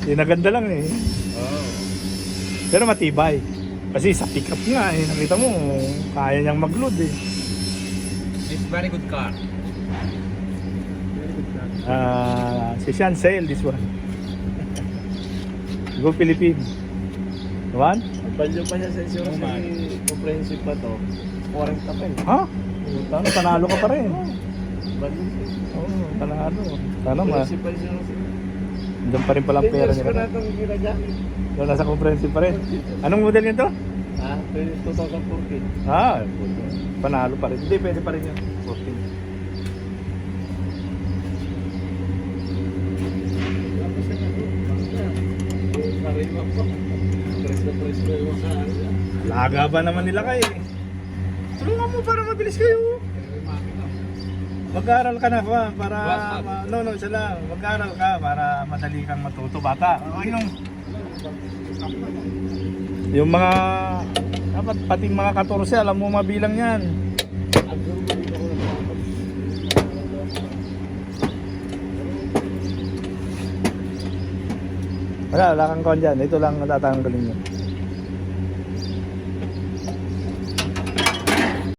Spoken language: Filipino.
Sinaganda lang eh. Oh. Pero matibay. Kasi sa pickup nga eh, nakita mo, kaya niyang mag-load eh. It's very good car. Si Sean Sale, this one. Go Philippines. One? Value pa niya sa insurance kasi comprehensive pa to. 40 pa eh. Ha? Panalo ka pa rin. Value pa eh. Oo, panalo. Sana ma. Comprehensive pa insurance. Doon pa rin palang pera Years ko na nila. itong ginagamit. Doon nasa comprehensive pa rin. Anong model nito? Ha? 2014. Ah, panalo pa rin. Hindi, pwede pa rin yun. 14. Tapos na ako. Karima pa. Press na yung makakala. Laga ba naman nila kayo eh? Tulungan mo para mabilis kayo. Mag-aaral ka na ba? Para... No, isa lang. Mag-aaral ka para madali kang matuto. Bata. Okay nung... Yung mga... Dapat pati mga 14, alam mo mabilang yan. Wala kang kon dyan. Ito lang natatanggalin nyo.